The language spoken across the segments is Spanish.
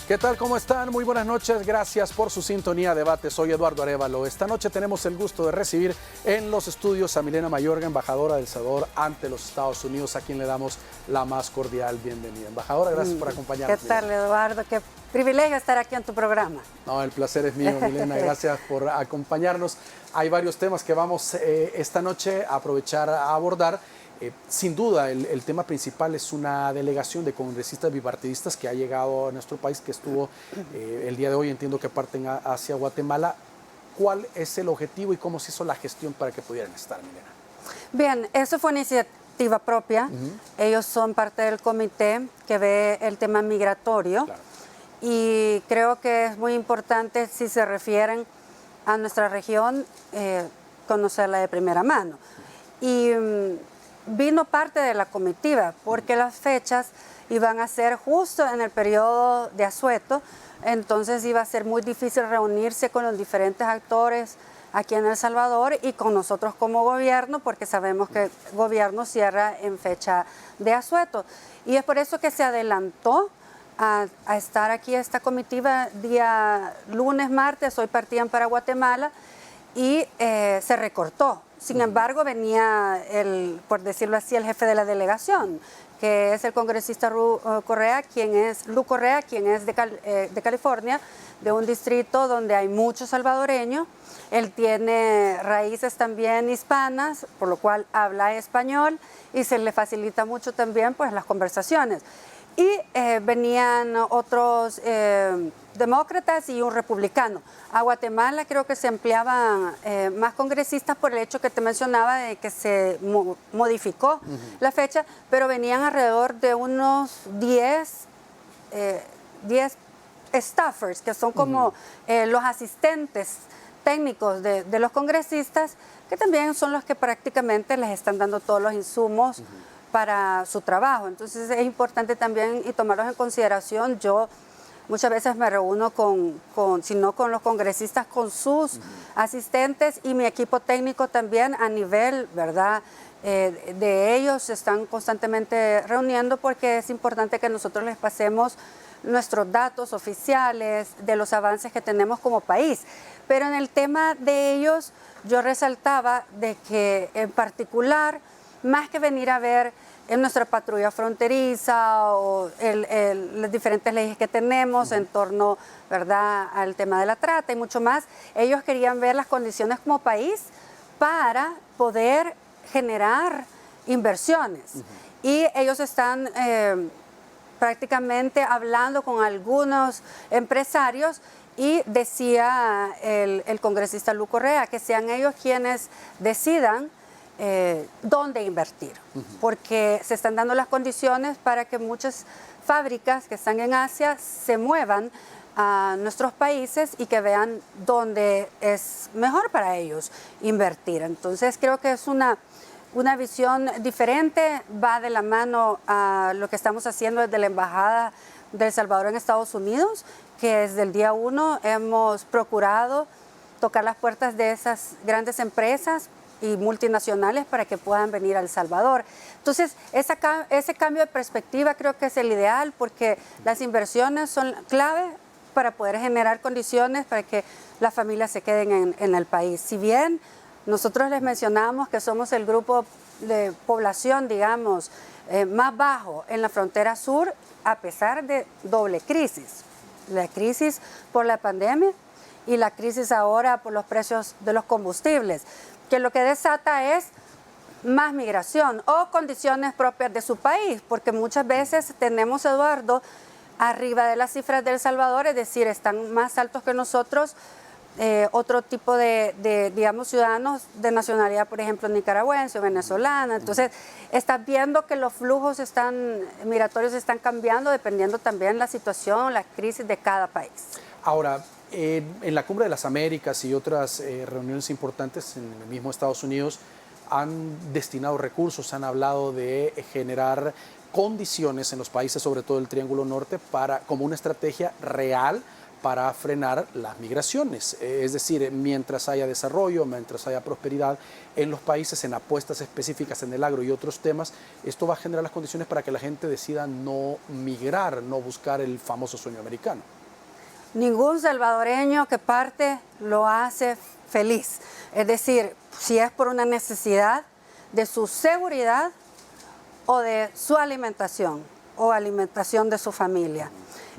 ¿Qué tal? ¿Cómo están? Muy buenas noches. Gracias por su sintonía. Debate. Soy Eduardo Arévalo. Esta noche tenemos el gusto de recibir en los estudios a Milena Mayorga, embajadora de El Salvador ante los Estados Unidos, a quien le damos la más cordial bienvenida. Embajadora, gracias por acompañarnos. ¿Qué tal, Eduardo? Qué privilegio estar aquí en tu programa. No, el placer es mío, Milena. Gracias por acompañarnos. Hay varios temas que vamos esta noche a aprovechar a abordar. Sin duda, el tema principal es una delegación de congresistas bipartidistas que ha llegado a nuestro país, que estuvo el día de hoy, entiendo que parten hacia Guatemala. ¿Cuál es el objetivo y cómo se hizo la gestión para que pudieran estar, Milena? Bien, eso fue una iniciativa propia. Ellos son parte del comité que ve el tema migratorio. Claro. Y creo que es muy importante, si se refieren a nuestra región, conocerla de primera mano. Y vino parte de la comitiva, porque las fechas iban a ser justo en el periodo de asueto, entonces iba a ser muy difícil reunirse con los diferentes actores aquí en El Salvador y con nosotros como gobierno, porque sabemos que el gobierno cierra en fecha de asueto. Y es por eso que se adelantó a estar aquí esta comitiva día lunes, martes. Hoy partían para Guatemala y se recortó. Sin embargo, venía, por decirlo así, el jefe de la delegación, que es el congresista Lu Correa, quien es de California, de un distrito donde hay muchos salvadoreños. Él tiene raíces también hispanas, por lo cual habla español y se le facilita mucho también pues, las conversaciones. Y venían otros demócratas y un republicano. A Guatemala creo que se empleaban más congresistas por el hecho que te mencionaba de que se modificó la fecha, pero venían alrededor de unos 10 staffers, que son como los asistentes técnicos de los congresistas, que también son los que prácticamente les están dando todos los insumos para su trabajo. Entonces es importante también y tomarlos en consideración. Yo muchas veces me reúno si no con los congresistas, con sus asistentes y mi equipo técnico también a nivel, ¿verdad? De ellos se están constantemente reuniendo porque es importante que nosotros les pasemos nuestros datos oficiales de los avances que tenemos como país. Pero en el tema de ellos yo resaltaba de que en particular, más que venir a ver en nuestra patrulla fronteriza o las diferentes leyes que tenemos en torno, ¿verdad?, al tema de la trata y mucho más, ellos querían ver las condiciones como país para poder generar inversiones. Y ellos están prácticamente hablando con algunos empresarios y decía el congresista Lu Correa que sean ellos quienes decidan dónde invertir, porque se están dando las condiciones para que muchas fábricas que están en Asia se muevan a nuestros países y que vean dónde es mejor para ellos invertir. Entonces creo que es una visión diferente, va de la mano a lo que estamos haciendo desde la Embajada de El Salvador en Estados Unidos, que desde el día 1 hemos procurado tocar las puertas de esas grandes empresas y multinacionales para que puedan venir a El Salvador. Entonces, ese cambio de perspectiva creo que es el ideal, porque las inversiones son clave para poder generar condiciones para que las familias se queden en el país. Si bien nosotros les mencionamos que somos el grupo de población, digamos, más bajo en la frontera sur, a pesar de doble crisis. La crisis por la pandemia y la crisis ahora por los precios de los combustibles, que lo que desata es más migración o condiciones propias de su país, porque muchas veces tenemos, Eduardo, arriba de las cifras de El Salvador, es decir, están más altos que nosotros otro tipo de, digamos, ciudadanos de nacionalidad, por ejemplo, nicaragüense o venezolana. Entonces, estás viendo que los flujos migratorios están cambiando dependiendo también la situación, la crisis de cada país. Ahora, en la Cumbre de las Américas y otras reuniones importantes en el mismo Estados Unidos han destinado recursos, han hablado de generar condiciones en los países, sobre todo el Triángulo Norte, como una estrategia real para frenar las migraciones. Es decir, mientras haya desarrollo, mientras haya prosperidad en los países, en apuestas específicas en el agro y otros temas, esto va a generar las condiciones para que la gente decida no migrar, no buscar el famoso sueño americano. Ningún salvadoreño que parte lo hace feliz. Es decir, si es por una necesidad de su seguridad o de su alimentación o alimentación de su familia.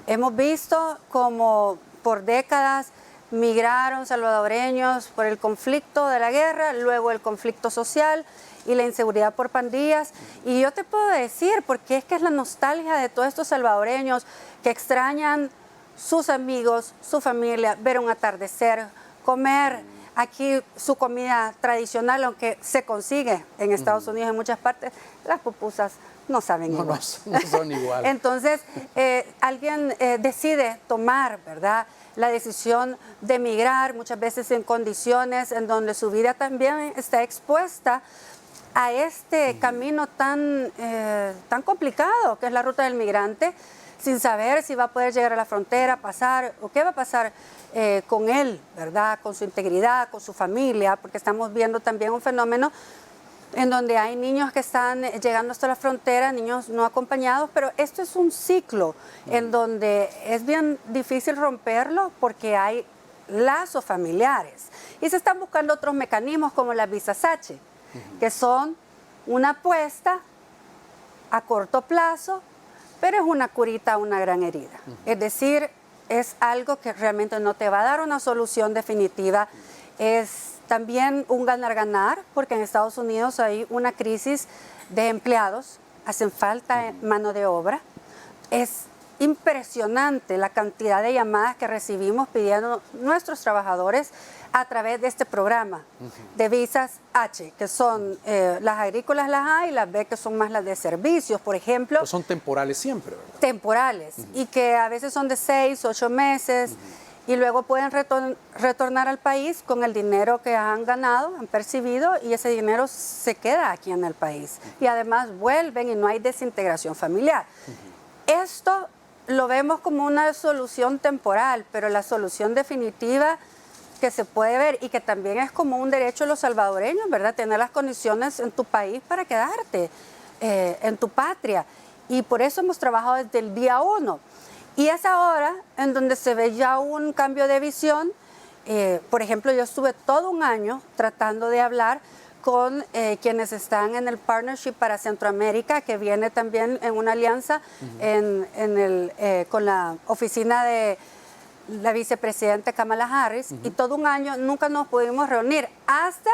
Hemos visto como por décadas migraron salvadoreños por el conflicto de la guerra, luego el conflicto social y la inseguridad por pandillas. Y yo te puedo decir, porque es que es la nostalgia de todos estos salvadoreños que extrañan sus amigos, su familia, ver un atardecer, comer aquí su comida tradicional, aunque se consigue en Estados Unidos en muchas partes, las pupusas no saben igual. No son igual. Entonces, alguien decide tomar, ¿verdad?, la decisión de emigrar, muchas veces en condiciones en donde su vida también está expuesta a este camino tan complicado que es la ruta del migrante, sin saber si va a poder llegar a la frontera, pasar, o qué va a pasar con él, ¿verdad?, con su integridad, con su familia, porque estamos viendo también un fenómeno en donde hay niños que están llegando hasta la frontera, niños no acompañados, pero esto es un ciclo en donde es bien difícil romperlo porque hay lazos familiares y se están buscando otros mecanismos como las visas H, que son una apuesta a corto plazo, pero es una curita a una gran herida. Es decir, es algo que realmente no te va a dar una solución definitiva. Es también un ganar-ganar, porque en Estados Unidos hay una crisis de empleados, hacen falta mano de obra. Es impresionante la cantidad de llamadas que recibimos pidiendo nuestros trabajadores a través de este programa de visas H, que son las agrícolas, las A, y las B, que son más las de servicios, por ejemplo. Pero son temporales siempre, ¿verdad? Temporales, y que a veces son de 6, 8 meses, y luego pueden retornar al país con el dinero que han ganado, han percibido, y ese dinero se queda aquí en el país. Y además vuelven y no hay desintegración familiar. Esto lo vemos como una solución temporal, pero la solución definitiva que se puede ver y que también es como un derecho de los salvadoreños, ¿verdad?, tener las condiciones en tu país para quedarte en tu patria. Y por eso hemos trabajado desde el día 1. Y es ahora en donde se ve ya un cambio de visión. Por ejemplo, yo estuve todo un año tratando de hablar con quienes están en el Partnership para Centroamérica, que viene también en una alianza con la oficina de la vicepresidenta Kamala Harris, y todo un año nunca nos pudimos reunir hasta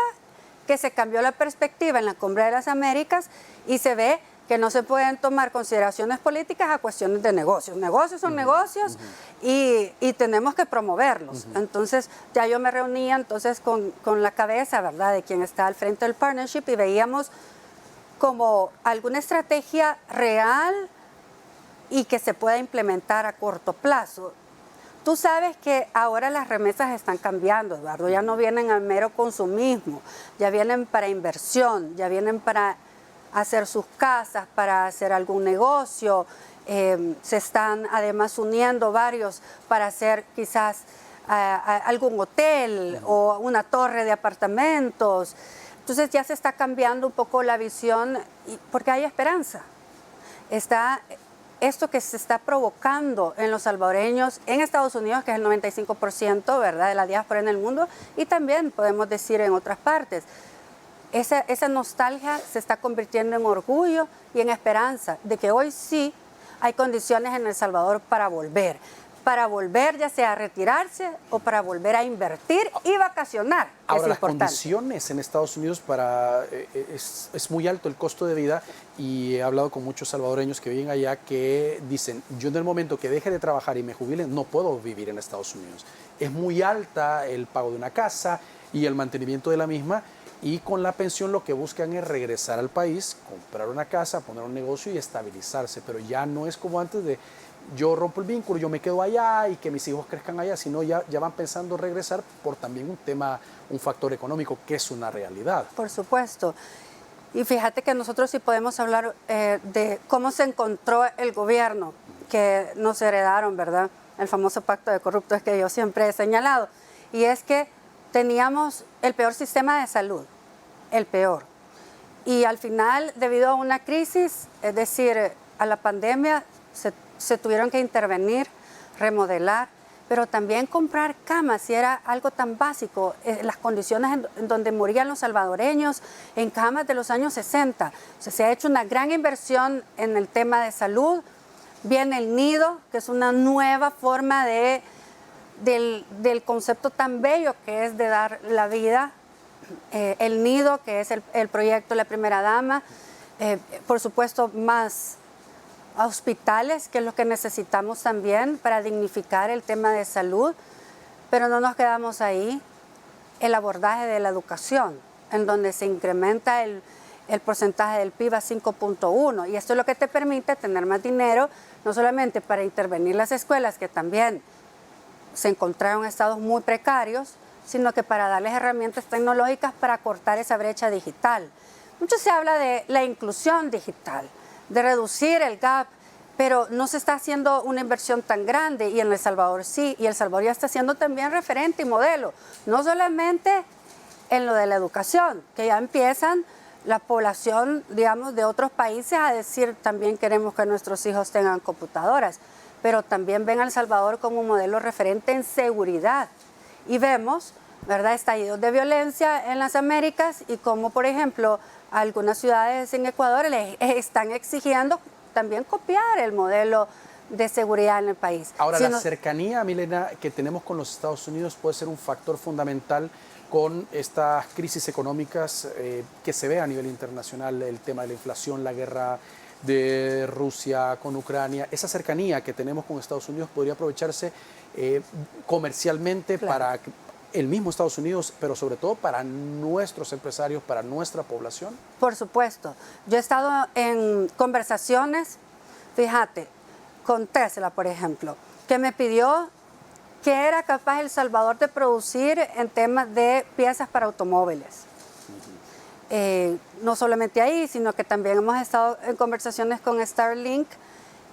que se cambió la perspectiva en la Cumbre de las Américas y se ve que no se pueden tomar consideraciones políticas a cuestiones de negocios. Negocios son negocios y tenemos que promoverlos. Entonces ya yo me reunía entonces con la cabeza, ¿verdad?, de quien está al frente del Partnership, y veíamos como alguna estrategia real y que se pueda implementar a corto plazo. Tú sabes que ahora las remesas están cambiando, Eduardo, ya no vienen al mero consumismo, ya vienen para inversión, ya vienen para hacer sus casas, para hacer algún negocio. Se están además uniendo varios para hacer quizás algún hotel o una torre de apartamentos. Entonces ya se está cambiando un poco la visión porque hay esperanza. Está esto que se está provocando en los salvadoreños en Estados Unidos, que es el 95%, ¿verdad?, de la diáspora en el mundo, y también podemos decir en otras partes. Esa nostalgia se está convirtiendo en orgullo y en esperanza de que hoy sí hay condiciones en El Salvador para volver ya sea a retirarse o para volver a invertir y vacacionar. Ahora, las condiciones en Estados Unidos es muy alto el costo de vida, y he hablado con muchos salvadoreños que viven allá que dicen, yo en el momento que deje de trabajar y me jubile, no puedo vivir en Estados Unidos. Es muy alta el pago de una casa y el mantenimiento de la misma, y con la pensión lo que buscan es regresar al país, comprar una casa, poner un negocio y estabilizarse, pero ya no es como antes de yo rompo el vínculo, yo me quedo allá y que mis hijos crezcan allá, sino ya van pensando regresar por también un factor económico que es una realidad. Por supuesto. Y fíjate que nosotros sí podemos hablar de cómo se encontró el gobierno que nos heredaron, ¿verdad? El famoso pacto de corruptos que yo siempre he señalado. Y es que teníamos el peor sistema de salud, el peor. Y al final, debido a una crisis, es decir, a la pandemia, se tuvieron que intervenir, remodelar, pero también comprar camas, y era algo tan básico, las condiciones en donde morían los salvadoreños en camas de los años 60. O sea, se ha hecho una gran inversión en el tema de salud. Viene el nido, que es una nueva forma del concepto tan bello que es de dar la vida. El nido, que es el proyecto de la primera dama. Por supuesto, más hospitales, que es lo que necesitamos también para dignificar el tema de salud, pero no nos quedamos ahí. El abordaje de la educación, en donde se incrementa el porcentaje del PIB a 5.1, y esto es lo que te permite tener más dinero, no solamente para intervenir las escuelas, que también se encontraron en estados muy precarios, sino que para darles herramientas tecnológicas para cortar esa brecha digital. Mucho se habla de la inclusión digital, de reducir el gap, pero no se está haciendo una inversión tan grande, y en El Salvador sí, y El Salvador ya está siendo también referente y modelo, no solamente en lo de la educación, que ya empiezan la población, digamos, de otros países a decir también queremos que nuestros hijos tengan computadoras, pero también ven a El Salvador como un modelo referente en seguridad. Y vemos, ¿verdad?, estallidos de violencia en las Américas, y como, por ejemplo, algunas ciudades en Ecuador les están exigiendo también copiar el modelo de seguridad en el país. Ahora, la cercanía, Milena, que tenemos con los Estados Unidos puede ser un factor fundamental con estas crisis económicas que se ve a nivel internacional, el tema de la inflación, la guerra de Rusia con Ucrania. Esa cercanía que tenemos con Estados Unidos podría aprovecharse comercialmente, claro, para el mismo Estados Unidos, pero sobre todo para nuestros empresarios, para nuestra población. Por supuesto. Yo he estado en conversaciones, fíjate, con Tesla, por ejemplo, que me pidió que era capaz El Salvador de producir en temas de piezas para automóviles. No solamente ahí, sino que también hemos estado en conversaciones con Starlink,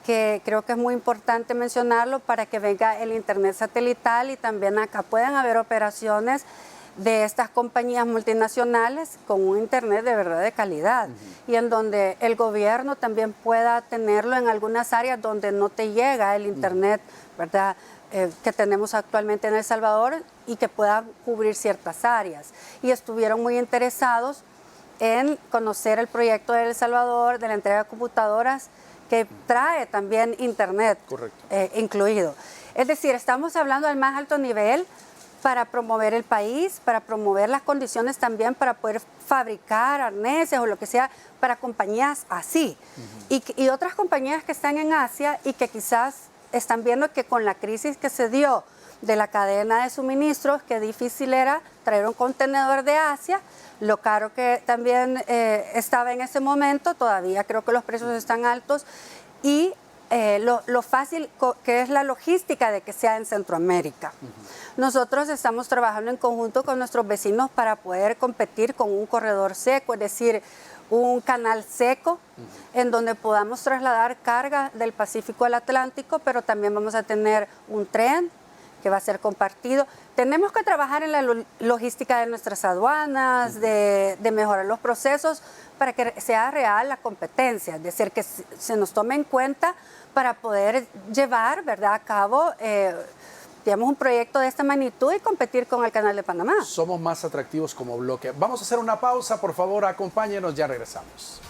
que creo que es muy importante mencionarlo para que venga el internet satelital, y también acá puedan haber operaciones de estas compañías multinacionales con un internet de verdad de calidad, y en donde el gobierno también pueda tenerlo en algunas áreas donde no te llega el internet, ¿verdad?, que tenemos actualmente en El Salvador, y que pueda cubrir ciertas áreas. Y estuvieron muy interesados en conocer el proyecto de El Salvador de la entrega de computadoras, que trae también internet incluido. Es decir, estamos hablando al más alto nivel para promover el país, para promover las condiciones también para poder fabricar arneses o lo que sea para compañías así. Y otras compañías que están en Asia y que quizás están viendo que con la crisis que se dio de la cadena de suministros, que difícil era traer un contenedor de Asia, lo caro que también estaba en ese momento, todavía creo que los precios están altos, y lo fácil que es la logística de que sea en Centroamérica. Nosotros estamos trabajando en conjunto con nuestros vecinos para poder competir con un corredor seco, es decir, un canal seco en donde podamos trasladar carga del Pacífico al Atlántico, pero también vamos a tener un tren que va a ser compartido. Tenemos que trabajar en la logística de nuestras aduanas, de mejorar los procesos para que sea real la competencia, es decir, que se nos tome en cuenta para poder llevar, ¿verdad?, a cabo digamos, un proyecto de esta magnitud y competir con el Canal de Panamá. Somos más atractivos como bloque. Vamos a hacer una pausa, por favor, acompáñenos, ya regresamos.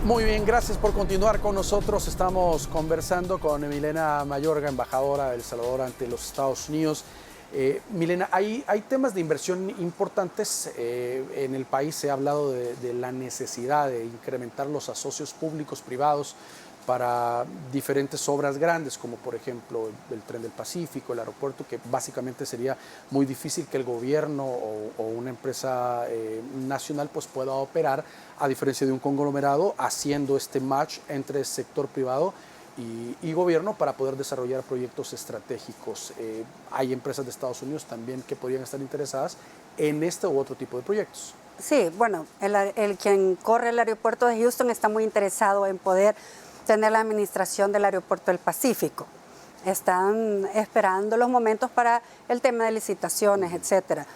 Muy bien, gracias por continuar con nosotros. Estamos conversando con Milena Mayorga, embajadora de El Salvador ante los Estados Unidos. Milena, hay temas de inversión importantes. En el país se ha hablado de la necesidad de incrementar los asocios públicos privados para diferentes obras grandes, como por ejemplo el Tren del Pacífico, el aeropuerto, que básicamente sería muy difícil que el gobierno o una empresa nacional pues pueda operar, a diferencia de un conglomerado, haciendo este match entre sector privado y gobierno para poder desarrollar proyectos estratégicos. Hay empresas de Estados Unidos también que podrían estar interesadas en este u otro tipo de proyectos. Sí, bueno, quien corre el aeropuerto de Houston está muy interesado en poder tener la administración del aeropuerto del Pacífico. Están esperando los momentos para el tema de licitaciones, etcétera.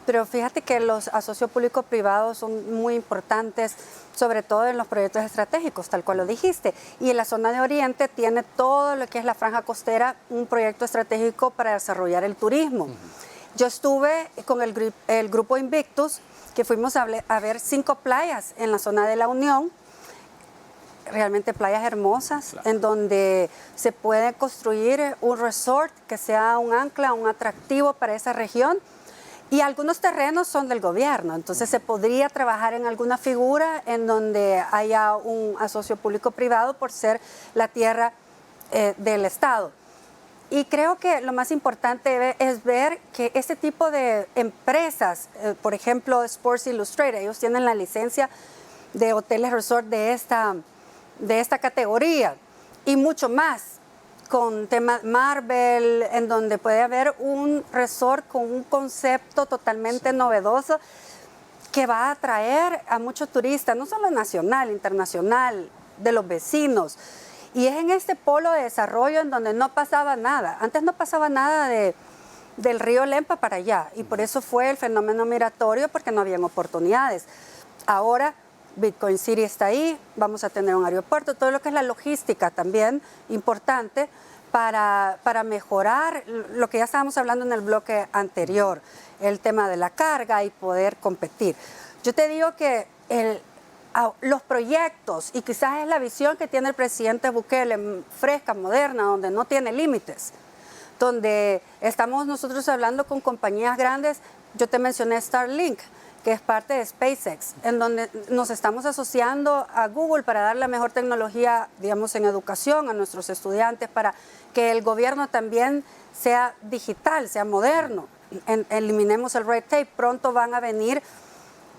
Pero fíjate que los asocios público-privados son muy importantes, sobre todo en los proyectos estratégicos, tal cual lo dijiste. Y en la zona de Oriente tiene todo lo que es la franja costera, un proyecto estratégico para desarrollar el turismo. Yo estuve con el grupo Invictus, que fuimos a ver 5 playas en la zona de la Unión, realmente playas hermosas, claro, en donde se puede construir un resort que sea un ancla, un atractivo para esa región. Y algunos terrenos son del gobierno, entonces se podría trabajar en alguna figura en donde haya un asocio público-privado por ser la tierra del Estado. Y creo que lo más importante es ver que este tipo de empresas, por ejemplo Sports Illustrated, ellos tienen la licencia de hoteles resort de esta categoría y mucho más, con temas Marvel, en donde puede haber un resort con un concepto totalmente novedoso que va a atraer a muchos turistas, no solo nacional, internacional, de los vecinos. Y es en este polo de desarrollo en donde no pasaba nada. Antes no pasaba nada del río Lempa para allá, y por eso fue el fenómeno migratorio, porque no habían oportunidades. Ahora Bitcoin City está ahí, vamos a tener un aeropuerto, todo lo que es la logística también importante para mejorar lo que ya estábamos hablando en el bloque anterior, el tema de la carga y poder competir. Yo te digo que los proyectos, y quizás es la visión que tiene el presidente Bukele, fresca, moderna, donde no tiene límites, donde estamos nosotros hablando con compañías grandes. Yo te mencioné Starlink, que es parte de SpaceX, en donde nos estamos asociando a Google para dar la mejor tecnología, digamos, en educación a nuestros estudiantes, para que el gobierno también sea digital, sea moderno. Eliminemos el red tape. Pronto van a venir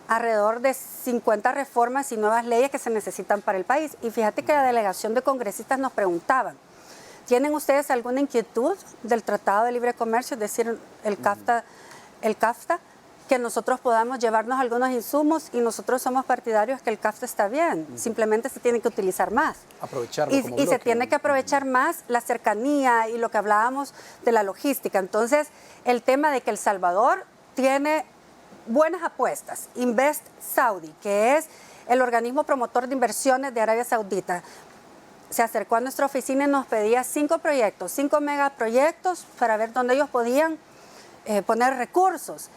alrededor de 50 reformas y nuevas leyes que se necesitan para el país. Y fíjate que la delegación de congresistas nos preguntaban, ¿tienen ustedes alguna inquietud del Tratado de Libre Comercio, es decir, el CAFTA? Que nosotros podamos llevarnos algunos insumos, y nosotros somos partidarios que el CAFTA está bien, simplemente se tiene que utilizar más. Aprovecharlo como y bloque. Se tiene que aprovechar más la cercanía y lo que hablábamos de la logística. Entonces, el tema de que El Salvador tiene buenas apuestas, Invest Saudi, que es el organismo promotor de inversiones de Arabia Saudita, se acercó a nuestra oficina y nos pedía 5 proyectos, 5 megaproyectos para ver dónde ellos podían poner recursos.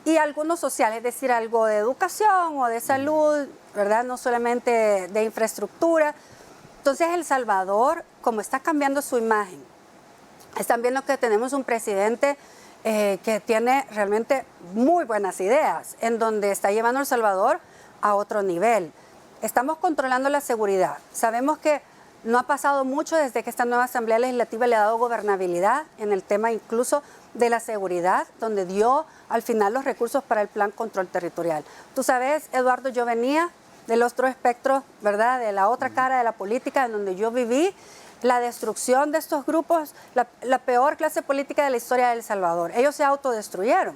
Y algunos sociales, es decir, algo de educación o de salud, ¿verdad? No solamente de infraestructura. Entonces, El Salvador, como está cambiando su imagen, están viendo que tenemos un presidente que tiene realmente muy buenas ideas, en donde está llevando a El Salvador a otro nivel. Estamos controlando la seguridad. Sabemos que no ha pasado mucho desde que esta nueva Asamblea Legislativa le ha dado gobernabilidad en el tema incluso de la seguridad, donde dio al final los recursos para el Plan Control Territorial. Tú sabes, Eduardo, yo venía del otro espectro, ¿verdad?, de la otra cara de la política, en donde yo viví la destrucción de estos grupos, la peor clase política de la historia de El Salvador. Ellos se autodestruyeron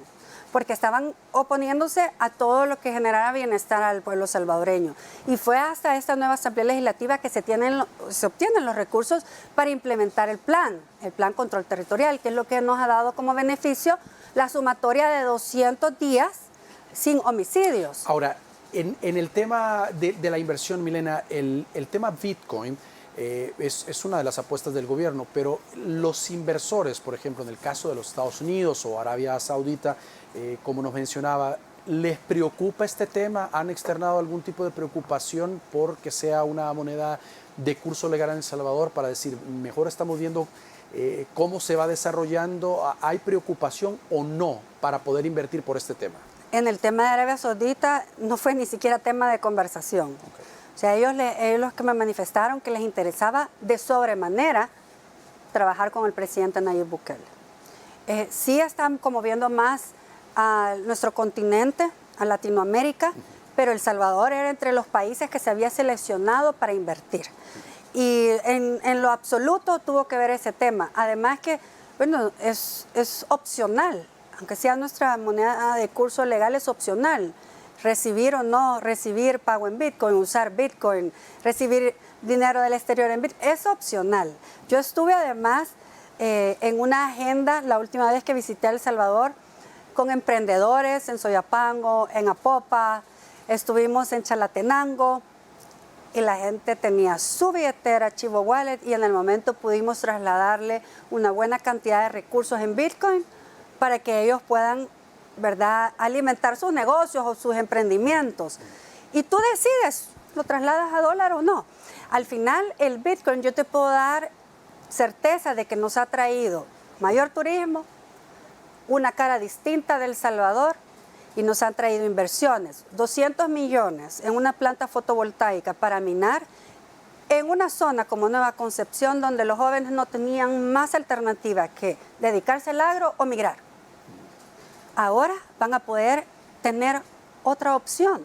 porque estaban oponiéndose a todo lo que generara bienestar al pueblo salvadoreño. Y fue hasta esta nueva Asamblea Legislativa que se obtienen los recursos para implementar el plan Control Territorial, que es lo que nos ha dado como beneficio la sumatoria de 200 días sin homicidios. Ahora, en el tema de la inversión, Milena, el tema Bitcoin es una de las apuestas del gobierno, pero los inversores, por ejemplo, en el caso de los Estados Unidos o Arabia Saudita, como nos mencionaba, ¿les preocupa este tema? ¿Han externado algún tipo de preocupación por que sea una moneda de curso legal en El Salvador, para decir, mejor estamos viendo ¿Cómo se va desarrollando? ¿Hay preocupación o no para poder invertir por este tema? En el tema de Arabia Saudita no fue ni siquiera tema de conversación. Okay. O sea, ellos los que me manifestaron que les interesaba de sobremanera trabajar con el presidente Nayib Bukele. Sí están como viendo más a nuestro continente, a Latinoamérica, pero El Salvador era entre los países que se había seleccionado para invertir. Y en lo absoluto tuvo que ver ese tema. Además que, bueno, es opcional, aunque sea nuestra moneda de curso legal, es opcional. Recibir o no recibir pago en Bitcoin, usar Bitcoin, recibir dinero del exterior en Bitcoin, es opcional. Yo estuve además en una agenda la última vez que visité El Salvador con emprendedores en Soyapango, en Apopa, estuvimos en Chalatenango y la gente tenía su billetera Chivo Wallet y en el momento pudimos trasladarle una buena cantidad de recursos en Bitcoin para que ellos puedan, ¿verdad?, alimentar sus negocios o sus emprendimientos. Y tú decides, ¿lo trasladas a dólar o no? Al final, el Bitcoin, yo te puedo dar certeza de que nos ha traído mayor turismo, una cara distinta de El Salvador y nos han traído inversiones. 200 millones en una planta fotovoltaica para minar en una zona como Nueva Concepción donde los jóvenes no tenían más alternativa que dedicarse al agro o migrar. Ahora van a poder tener otra opción.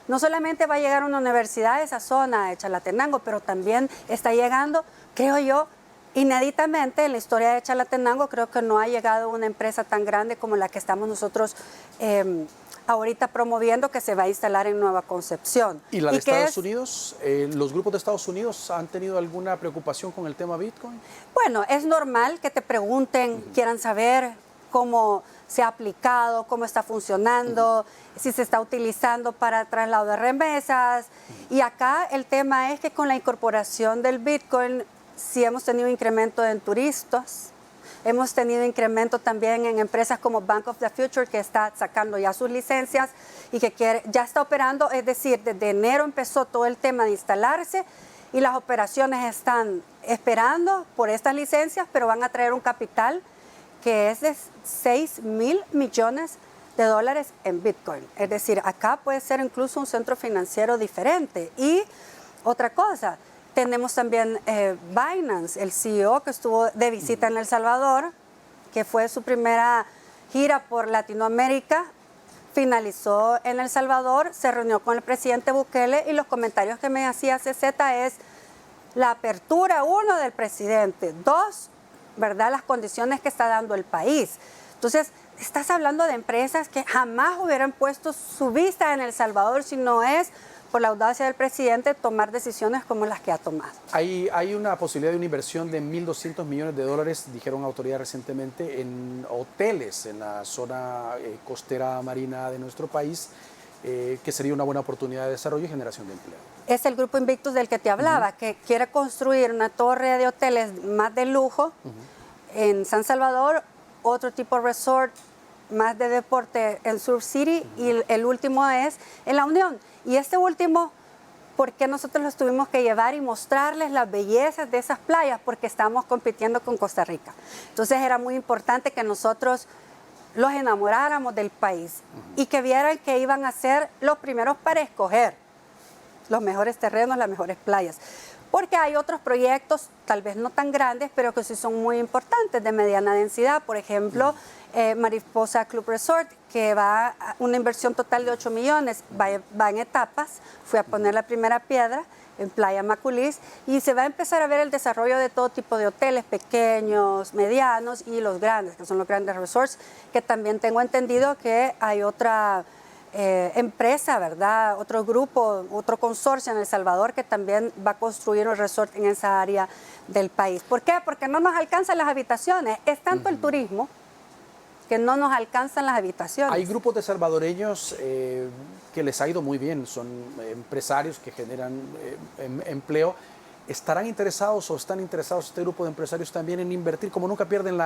No solamente va a llegar una universidad a esa zona de Chalatenango, pero también está llegando, creo yo, inéditamente en la historia de Chalatenango, creo que no ha llegado una empresa tan grande como la que estamos nosotros ahorita promoviendo, que se va a instalar en Nueva Concepción. ¿Y la de Estados Unidos? ¿Los grupos de Estados Unidos han tenido alguna preocupación con el tema Bitcoin? Bueno, es normal que te pregunten, quieran saber cómo se ha aplicado, cómo está funcionando, si se está utilizando para traslado de remesas. Y acá el tema es que con la incorporación del Bitcoin sí hemos tenido incremento en turistas, hemos tenido incremento también en empresas como Bank of the Future, que está sacando ya sus licencias y que ya está operando, es decir, desde enero empezó todo el tema de instalarse y las operaciones están esperando por estas licencias, pero van a traer un capital que es de 6.000 millones de dólares en Bitcoin. Es decir, acá puede ser incluso un centro financiero diferente. Y otra cosa, tenemos también Binance, el CEO que estuvo de visita en El Salvador, que fue su primera gira por Latinoamérica, finalizó en El Salvador, se reunió con el presidente Bukele y los comentarios que me hacía CZ es la apertura, uno, del presidente, dos, ¿verdad?, las condiciones que está dando el país. Entonces, estás hablando de empresas que jamás hubieran puesto su vista en El Salvador si no es por la audacia del presidente tomar decisiones como las que ha tomado. Hay una posibilidad de una inversión de 1.200 millones de dólares, dijeron autoridades recientemente, en hoteles en la zona costera marina de nuestro país, que sería una buena oportunidad de desarrollo y generación de empleo. Es el grupo Invictus del que te hablaba, que quiere construir una torre de hoteles más de lujo en San Salvador, otro tipo de resort más de deporte en Surf City y el último es en La Unión. Y este último, ¿por qué nosotros los tuvimos que llevar y mostrarles las bellezas de esas playas? Porque estamos compitiendo con Costa Rica. Entonces era muy importante que nosotros los enamoráramos del país y que vieran que iban a ser los primeros para escoger los mejores terrenos, las mejores playas. Porque hay otros proyectos, tal vez no tan grandes, pero que sí son muy importantes, de mediana densidad. Por ejemplo, Mariposa Club Resort, que va a una inversión total de 8 millones, va en etapas. Fui a poner la primera piedra en Playa Maculis y se va a empezar a ver el desarrollo de todo tipo de hoteles, pequeños, medianos y los grandes, que son los grandes resorts, que también tengo entendido que hay otra empresa, ¿verdad?, otro grupo, otro consorcio en El Salvador que también va a construir un resort en esa área del país. ¿Por qué? Porque no nos alcanzan las habitaciones. Es tanto el turismo que no nos alcanzan las habitaciones. Hay grupos de salvadoreños que les ha ido muy bien, son empresarios que generan empleo. ¿Estarán interesados o están interesados este grupo de empresarios también en invertir, como nunca pierden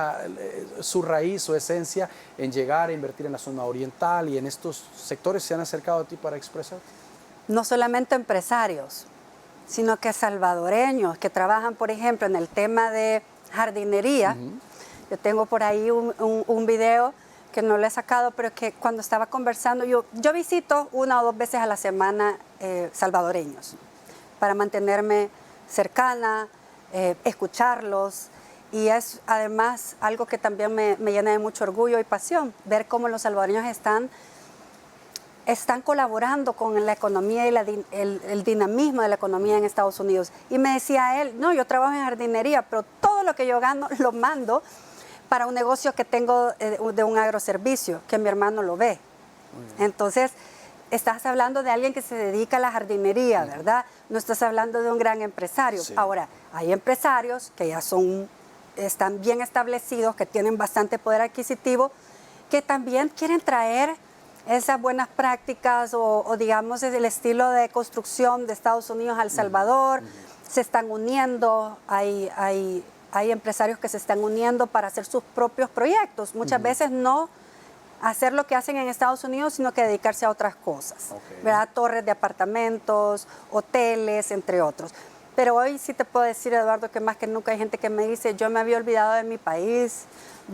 su raíz, su esencia, en llegar a invertir en la zona oriental y en estos sectores? ¿Se han acercado a ti para expresar? No solamente empresarios, sino que salvadoreños que trabajan, por ejemplo, en el tema de jardinería. Yo tengo por ahí un video que no lo he sacado, pero que cuando estaba conversando, yo visito 1 o 2 veces a la semana salvadoreños para mantenerme cercana, escucharlos, y es además algo que también me llena de mucho orgullo y pasión, ver cómo los salvadoreños están colaborando con la economía y el dinamismo de la economía en Estados Unidos. Y me decía él, no, yo trabajo en jardinería, pero todo lo que yo gano lo mando para un negocio que tengo de un agroservicio, que mi hermano lo ve. Entonces, estás hablando de alguien que se dedica a la jardinería, ¿verdad? No estás hablando de un gran empresario. Sí. Ahora, hay empresarios que ya están bien establecidos, que tienen bastante poder adquisitivo, que también quieren traer esas buenas prácticas o digamos el estilo de construcción de Estados Unidos a El Salvador. Se están uniendo, hay empresarios que se están uniendo para hacer sus propios proyectos. Muchas veces no hacer lo que hacen en Estados Unidos, sino que dedicarse a otras cosas, ¿verdad? Torres de apartamentos, hoteles, entre otros. Pero hoy sí te puedo decir, Eduardo, que más que nunca hay gente que me dice, yo me había olvidado de mi país,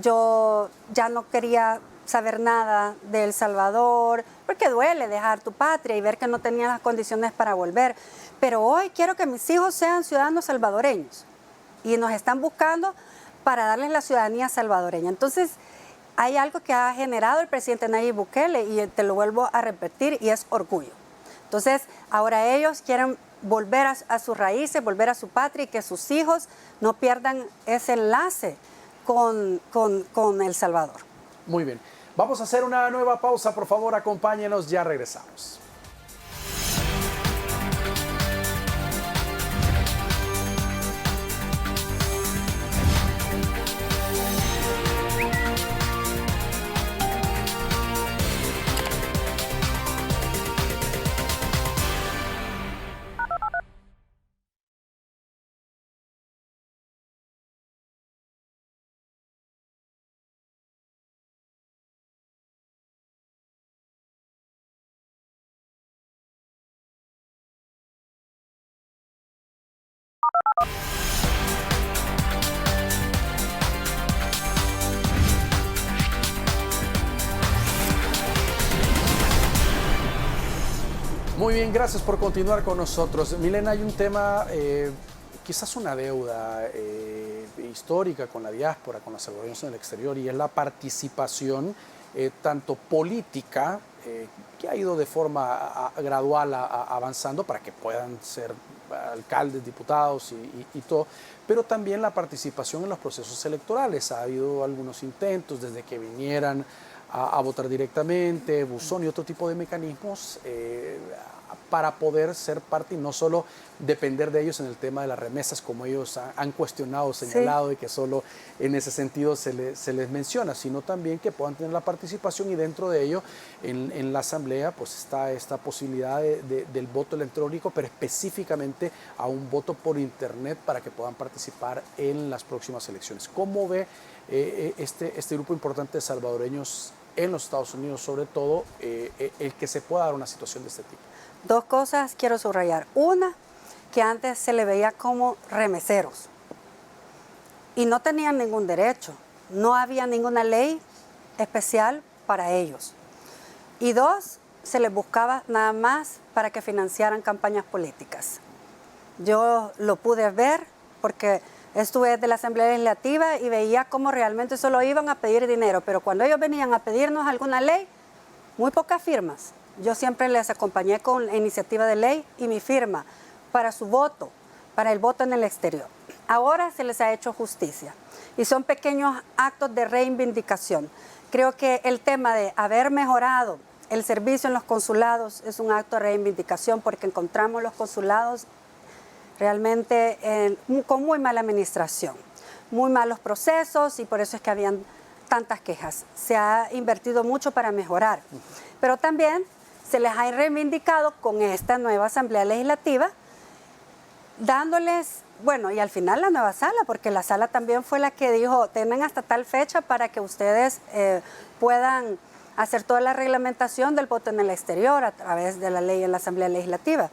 yo ya no quería saber nada de El Salvador, porque duele dejar tu patria y ver que no tenías las condiciones para volver. Pero hoy quiero que mis hijos sean ciudadanos salvadoreños y nos están buscando para darles la ciudadanía salvadoreña. Entonces, hay algo que ha generado el presidente Nayib Bukele y te lo vuelvo a repetir y es orgullo. Entonces, ahora ellos quieren volver a sus raíces, volver a su patria y que sus hijos no pierdan ese enlace con El Salvador. Muy bien. Vamos a hacer una nueva pausa, por favor, acompáñenos, ya regresamos. Muy bien, gracias por continuar con nosotros. Milena, hay un tema, quizás una deuda histórica con la diáspora, con los salvadoreños en el exterior, y es la participación tanto política, que ha ido de forma gradual avanzando para que puedan ser alcaldes, diputados y todo, pero también la participación en los procesos electorales. Ha habido algunos intentos desde que vinieran a votar directamente, buzón y otro tipo de mecanismos para poder ser parte y no solo depender de ellos en el tema de las remesas, como ellos han cuestionado, señalado, sí, y que solo en ese sentido se les menciona, sino también que puedan tener la participación, y dentro de ello en la Asamblea pues está esta posibilidad del voto electrónico, pero específicamente a un voto por internet para que puedan participar en las próximas elecciones. ¿Cómo ve este grupo importante de salvadoreños en los Estados Unidos, sobre todo, el que se pueda dar una situación de este tipo? 2 cosas quiero subrayar. Una, que antes se le veía como remeseros y no tenían ningún derecho, no había ninguna ley especial para ellos. Y 2, se les buscaba nada más para que financiaran campañas políticas. Yo lo pude ver porque estuve desde la Asamblea Legislativa y veía cómo realmente solo iban a pedir dinero, pero cuando ellos venían a pedirnos alguna ley, muy pocas firmas. Yo siempre les acompañé con la iniciativa de ley y mi firma para su voto, para el voto en el exterior. Ahora se les ha hecho justicia y son pequeños actos de reivindicación. Creo que el tema de haber mejorado el servicio en los consulados es un acto de reivindicación, porque encontramos los consulados realmente con muy mala administración, muy malos procesos, y por eso es que habían tantas quejas. Se ha invertido mucho para mejorar, pero también se les ha reivindicado con esta nueva Asamblea Legislativa, dándoles, bueno, y al final la nueva sala, porque la sala también fue la que dijo, tienen hasta tal fecha para que ustedes puedan hacer toda la reglamentación del voto en el exterior a través de la ley en la Asamblea Legislativa.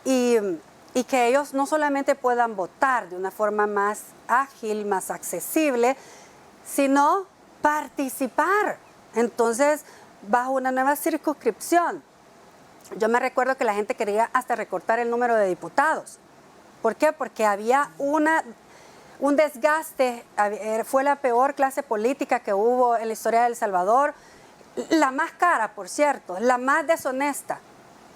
Y y que ellos no solamente puedan votar de una forma más ágil, más accesible, sino participar. Entonces, bajo una nueva circunscripción. Yo me recuerdo que la gente quería hasta recortar el número de diputados. ¿Por qué? Porque había un desgaste, fue la peor clase política que hubo en la historia de El Salvador, la más cara, por cierto, la más deshonesta,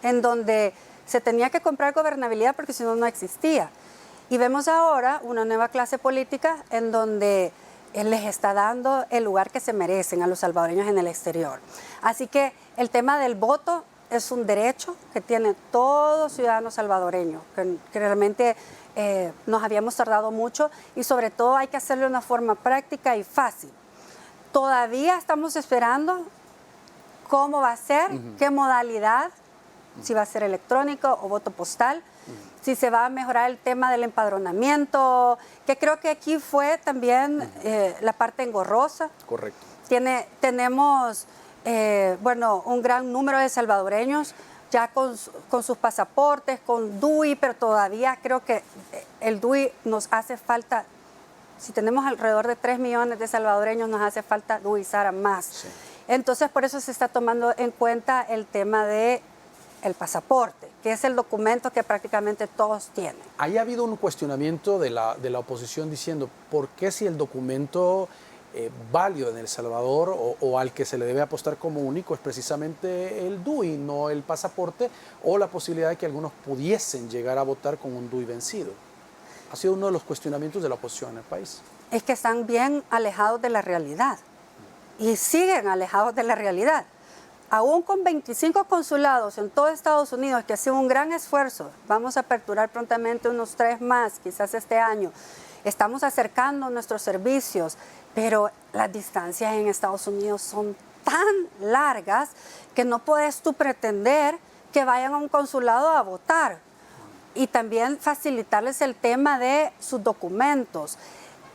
en donde se tenía que comprar gobernabilidad porque si no, no existía. Y vemos ahora una nueva clase política en donde les está dando el lugar que se merecen a los salvadoreños en el exterior. Así que el tema del voto es un derecho que tiene todo ciudadano salvadoreño, que realmente nos habíamos tardado mucho y sobre todo hay que hacerlo de una forma práctica y fácil. Todavía estamos esperando cómo va a ser, qué modalidad, si va a ser electrónico o voto postal, si se va a mejorar el tema del empadronamiento, que creo que aquí fue también la parte engorrosa. Correcto. Tenemos, bueno, un gran número de salvadoreños ya con sus pasaportes, con DUI, pero todavía creo que el DUI nos hace falta, si tenemos alrededor de 3 millones de salvadoreños, nos hace falta DUIzar a más. Sí. Entonces, por eso se está tomando en cuenta el tema de el pasaporte, que es el documento que prácticamente todos tienen. Ahí ha habido un cuestionamiento de la oposición diciendo, ¿por qué si el documento válido en El Salvador o al que se le debe apostar como único es precisamente el DUI, no el pasaporte, o la posibilidad de que algunos pudiesen llegar a votar con un DUI vencido? Ha sido uno de los cuestionamientos de la oposición en el país. Es que están bien alejados de la realidad y siguen alejados de la realidad. Aún con 25 consulados en todo Estados Unidos, que ha sido un gran esfuerzo, vamos a aperturar prontamente unos 3 más, quizás este año. Estamos acercando nuestros servicios, pero las distancias en Estados Unidos son tan largas que no puedes tú pretender que vayan a un consulado a votar. Y también facilitarles el tema de sus documentos.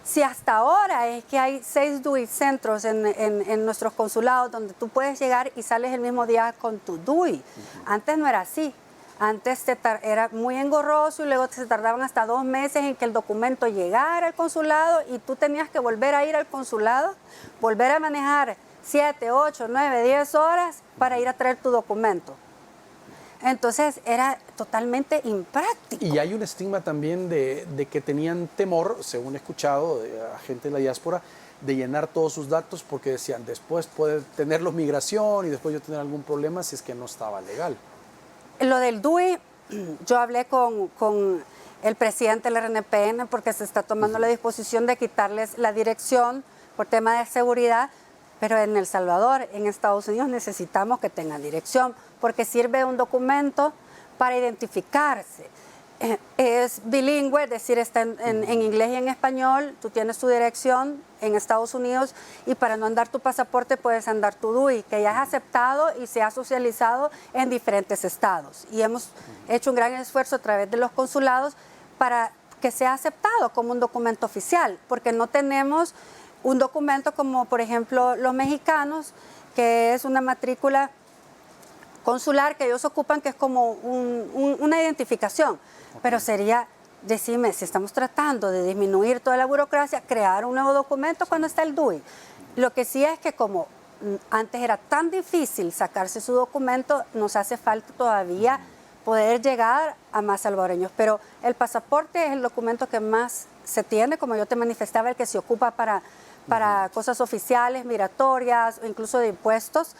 Si hasta ahora es que hay 6 DUI centros en nuestros consulados donde tú puedes llegar y sales el mismo día con tu DUI. Antes no era así. Antes era muy engorroso y luego se tardaban hasta 2 meses en que el documento llegara al consulado y tú tenías que volver a ir al consulado, volver a manejar 7, 8, 9, 10 horas para ir a traer tu documento. Entonces era totalmente impráctico. Y hay un estigma también de que tenían temor, según he escuchado, de gente de la diáspora, de llenar todos sus datos porque decían, después puede tenerlos migración y después yo tener algún problema si es que no estaba legal. Lo del DUI, yo hablé con el presidente del RNPN porque se está tomando la disposición de quitarles la dirección por tema de seguridad, pero en El Salvador, en Estados Unidos, necesitamos que tengan dirección porque sirve un documento para identificarse. Es bilingüe, es decir, está en inglés y en español, tú tienes tu dirección en Estados Unidos y para no andar tu pasaporte puedes andar tu DUI, que ya es aceptado y se ha socializado en diferentes estados. Y hemos hecho un gran esfuerzo a través de los consulados para que sea aceptado como un documento oficial, porque no tenemos un documento como, por ejemplo, los mexicanos, que es una matrícula consular que ellos ocupan, que es como una identificación. Pero sería, decime, si estamos tratando de disminuir toda la burocracia, crear un nuevo documento cuando está el DUI. Lo que sí es que como antes era tan difícil sacarse su documento, nos hace falta todavía poder llegar a más salvadoreños. Pero el pasaporte es el documento que más se tiene, como yo te manifestaba, el que se ocupa para cosas oficiales, migratorias o incluso de impuestos.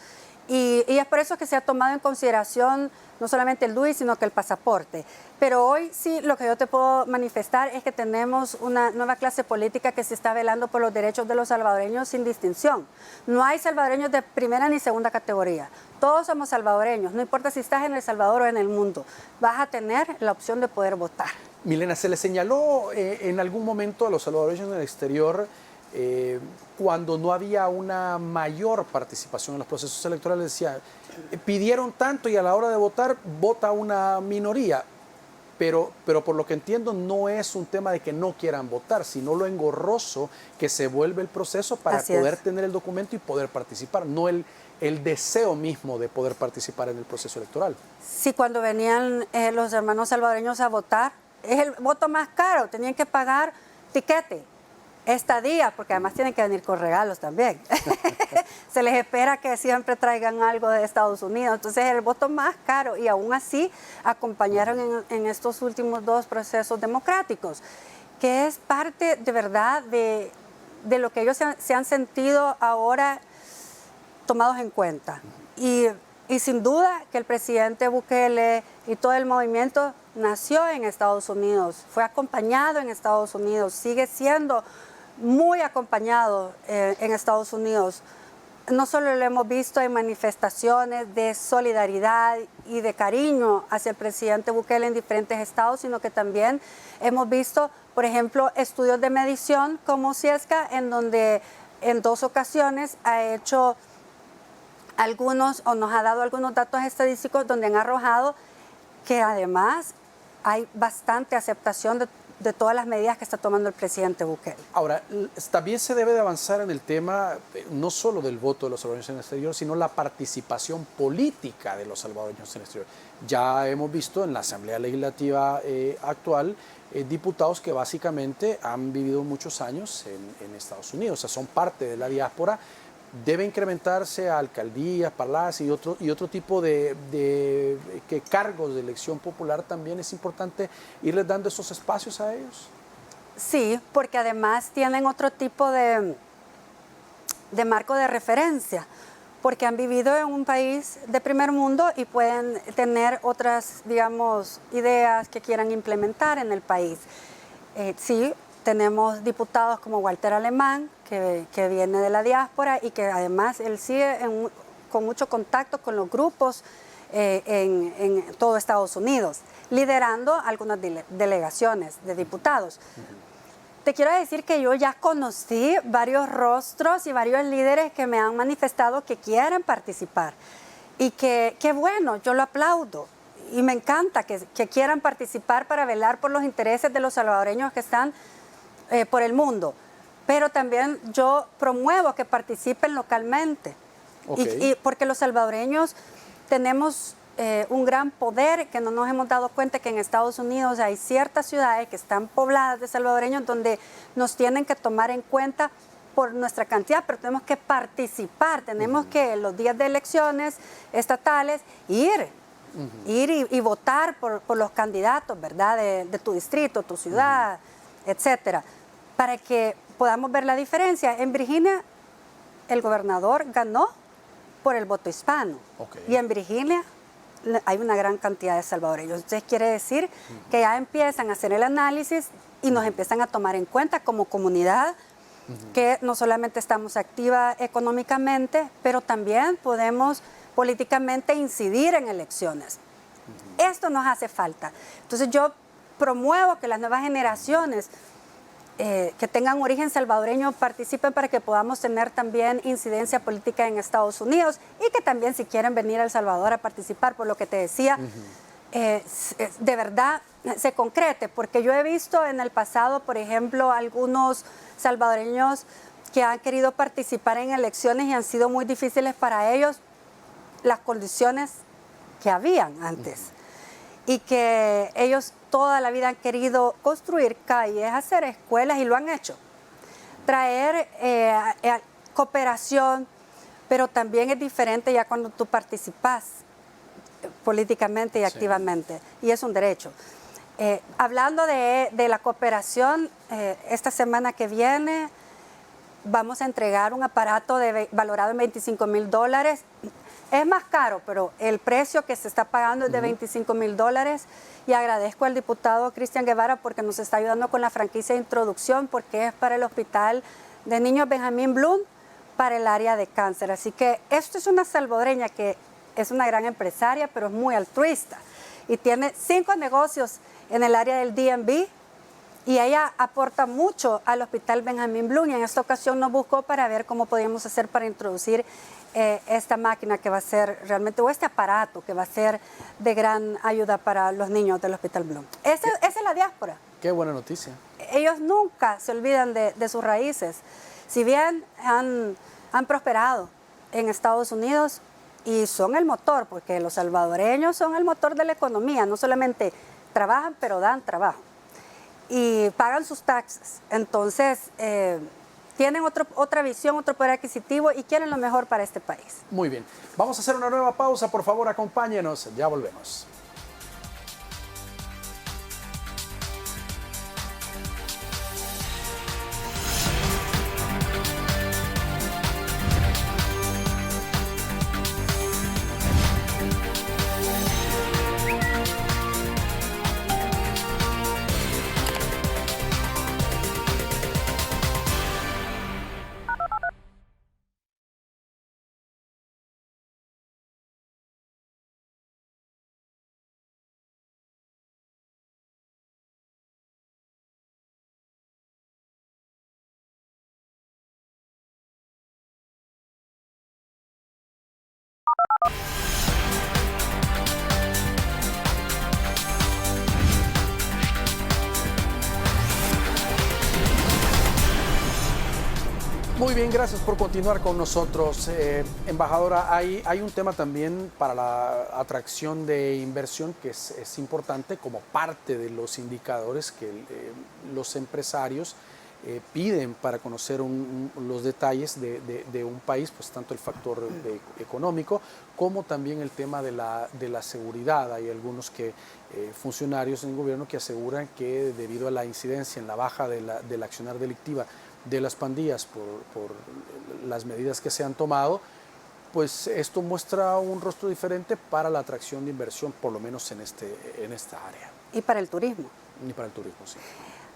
Y es por eso que se ha tomado en consideración no solamente el DUI, sino que el pasaporte. Pero hoy sí, lo que yo te puedo manifestar es que tenemos una nueva clase política que se está velando por los derechos de los salvadoreños sin distinción. No hay salvadoreños de primera ni segunda categoría. Todos somos salvadoreños, no importa si estás en El Salvador o en el mundo. Vas a tener la opción de poder votar. Milena, se le señaló en algún momento a los salvadoreños en el exterior cuando no había una mayor participación en los procesos electorales, decía, pidieron tanto y a la hora de votar, vota una minoría. pero por lo que entiendo no es un tema de que no quieran votar, sino lo engorroso que se vuelve el proceso para poder tener el documento y poder participar, no el deseo mismo de poder participar en el proceso electoral. Sí, cuando venían los hermanos salvadoreños a votar, es el voto más caro, tenían que pagar tiquete, estadía, porque además tienen que venir con regalos también. Se les espera que siempre traigan algo de Estados Unidos, entonces es el voto más caro y aún así acompañaron en estos últimos 2 procesos democráticos, que es parte de verdad de lo que ellos se han sentido ahora tomados en cuenta. Y sin duda que el presidente Bukele y todo el movimiento nació en Estados Unidos, fue acompañado en Estados Unidos, sigue siendo muy acompañado en Estados Unidos. No solo lo hemos visto en manifestaciones de solidaridad y de cariño hacia el presidente Bukele en diferentes estados, sino que también hemos visto, por ejemplo, estudios de medición como Ciesca, en donde en 2 ocasiones ha hecho algunos, o nos ha dado algunos datos estadísticos donde han arrojado que además hay bastante aceptación de todas las medidas que está tomando el presidente Bukele. Ahora, también se debe de avanzar en el tema no solo del voto de los salvadoreños en el exterior, sino la participación política de los salvadoreños en el exterior. Ya hemos visto en la Asamblea Legislativa actual diputados que básicamente han vivido muchos años en Estados Unidos, o sea, son parte de la diáspora. Debe incrementarse a alcaldías, parlados y otro tipo de cargos de elección popular. También es importante irles dando esos espacios a ellos. Sí, porque además tienen otro tipo de marco de referencia, porque han vivido en un país de primer mundo y pueden tener otras, digamos, ideas que quieran implementar en el país. Sí, tenemos diputados como Walter Alemán, que viene de la diáspora y que además él sigue con mucho contacto con los grupos en todo Estados Unidos, liderando algunas delegaciones de diputados. Te quiero decir que yo ya conocí varios rostros y varios líderes que me han manifestado que quieren participar y que bueno, yo lo aplaudo. Y me encanta que quieran participar para velar por los intereses de los salvadoreños que están por el mundo. Pero también yo promuevo que participen localmente. Y porque los salvadoreños tenemos un gran poder que no nos hemos dado cuenta que en Estados Unidos hay ciertas ciudades que están pobladas de salvadoreños donde nos tienen que tomar en cuenta por nuestra cantidad, pero tenemos que participar, tenemos que los días de elecciones estatales ir y votar por los candidatos, ¿verdad? De tu distrito, tu ciudad, etcétera, para que podamos ver la diferencia. En Virginia, el gobernador ganó por el voto hispano. Y en Virginia hay una gran cantidad de salvadoreños. Entonces quiere decir que ya empiezan a hacer el análisis y nos empiezan a tomar en cuenta como comunidad que no solamente estamos activas económicamente, pero también podemos políticamente incidir en elecciones. Esto nos hace falta. Entonces yo promuevo que las nuevas generaciones que tengan origen salvadoreño participen para que podamos tener también incidencia política en Estados Unidos y que también si quieren venir a El Salvador a participar, por lo que te decía, de verdad se concrete, porque yo he visto en el pasado, por ejemplo, algunos salvadoreños que han querido participar en elecciones y han sido muy difíciles para ellos las condiciones que habían antes. Y que ellos toda la vida han querido construir calles, hacer escuelas y lo han hecho. Traer cooperación, pero también es diferente ya cuando tú participas políticamente y activamente, y es un derecho. Hablando de la cooperación, esta semana que viene vamos a entregar un aparato valorado en $25,000. Es más caro, pero el precio que se está pagando es de $25,000 y agradezco al diputado Cristian Guevara porque nos está ayudando con la franquicia de introducción porque es para el Hospital de Niños Benjamín Bloom para el área de cáncer. Así que esto es una salvadoreña que es una gran empresaria, pero es muy altruista y tiene 5 negocios en el área del DMV y ella aporta mucho al Hospital Benjamín Bloom y en esta ocasión nos buscó para ver cómo podíamos hacer para introducir esta máquina que va a ser realmente, o este aparato que va a ser de gran ayuda para los niños del Hospital Bloom. Esa es la diáspora. Qué buena noticia. Ellos nunca se olvidan de sus raíces. Si bien han prosperado en Estados Unidos y son el motor, porque los salvadoreños son el motor de la economía, no solamente trabajan, pero dan trabajo y pagan sus taxes. Entonces, tienen otra visión, otro poder adquisitivo y quieren lo mejor para este país. Muy bien. Vamos a hacer una nueva pausa. Por favor, acompáñenos. Ya volvemos. Muy bien, gracias por continuar con nosotros. Embajadora, hay un tema también para la atracción de inversión que es importante como parte de los indicadores que los empresarios piden para conocer los detalles de un país, pues tanto el factor económico como también el tema de la seguridad. Hay algunos funcionarios en el gobierno que aseguran que debido a la incidencia en la baja de la accionar delictiva de las pandillas por las medidas que se han tomado, pues esto muestra un rostro diferente para la atracción de inversión, por lo menos en esta área. Y para el turismo. Y para el turismo, sí.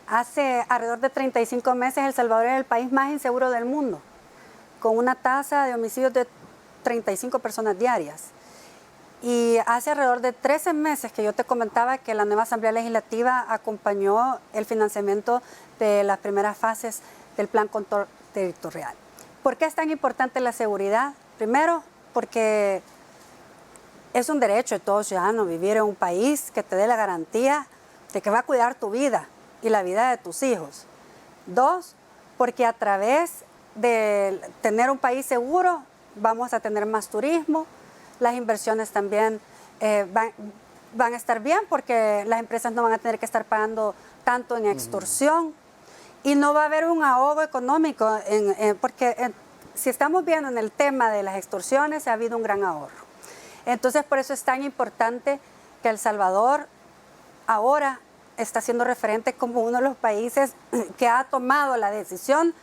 Hace alrededor de 35 meses El Salvador era el país más inseguro del mundo, con una tasa de homicidios de 35 personas diarias. Y hace alrededor de 13 meses que yo te comentaba que la nueva Asamblea Legislativa acompañó el financiamiento de las primeras fases del Plan Control Territorial. ¿Por qué es tan importante la seguridad? Primero, porque es un derecho de todo ciudadano vivir en un país que te dé la garantía de que va a cuidar tu vida y la vida de tus hijos. Dos, porque a través de tener un país seguro vamos a tener más turismo, las inversiones también van a estar bien porque las empresas no van a tener que estar pagando tanto en extorsión y no va a haber un ahogo económico porque si estamos viendo en el tema de las extorsiones ha habido un gran ahorro. Entonces por eso es tan importante que El Salvador ahora está siendo referente como uno de los países que ha tomado la decisión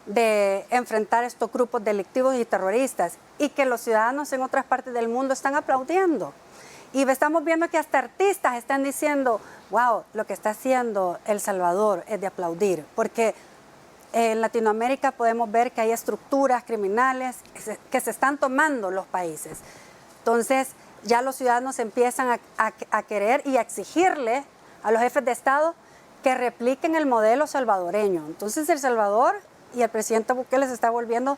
de enfrentar estos grupos delictivos y terroristas y que los ciudadanos en otras partes del mundo están aplaudiendo. Y estamos viendo que hasta artistas están diciendo, wow, lo que está haciendo El Salvador es de aplaudir, porque en Latinoamérica podemos ver que hay estructuras criminales que se están tomando los países. Entonces ya los ciudadanos empiezan a querer y a exigirle a los jefes de Estado que repliquen el modelo salvadoreño. Entonces El Salvador y el presidente Bukele se está volviendo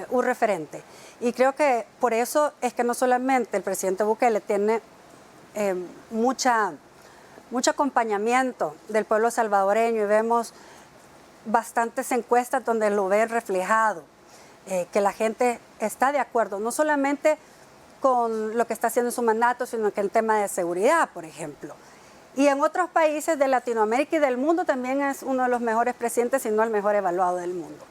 un referente. Y creo que por eso es que no solamente el presidente Bukele tiene mucho acompañamiento del pueblo salvadoreño y vemos bastantes encuestas donde lo ven reflejado, que la gente está de acuerdo, no solamente con lo que está haciendo en su mandato, sino que el tema de seguridad, por ejemplo. Y en otros países de Latinoamérica y del mundo también es uno de los mejores presidentes, si no el mejor evaluado del mundo.